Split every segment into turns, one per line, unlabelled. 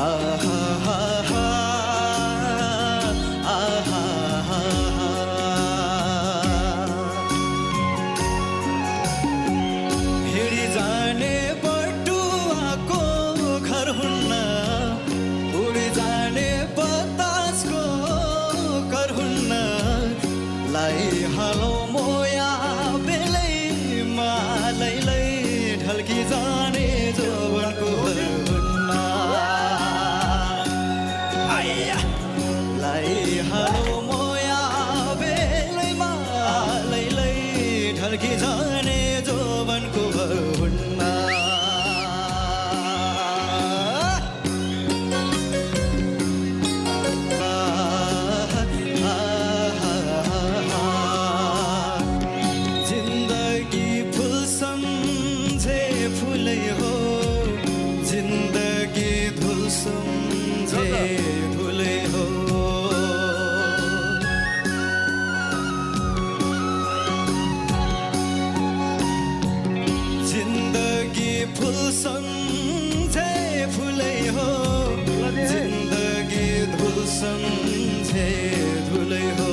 आहा हा हा आहा हा हा हिँडी जाने बटुवाको घर हुन्न उडी जाने बतासको घर हुन्न लाइहालौ मोया बेलैमा लैलै ढल्की जाने जौवनको घर हुन्न लाइहालौ मोया बेलैमा लैलै ढल्की जाने जौवनको घर हुन्न जिन्दगी फुल सम्झे फुलै हो जिन्दगी धुल सम्झे धुलै हो जिन्दगी फुल सम्झे फुलै हो जिन्दगी धुल सम्झे धुलै हो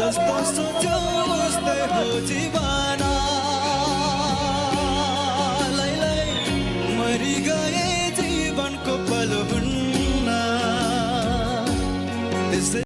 जस्तो सोच्यो उस्तै हो जीवन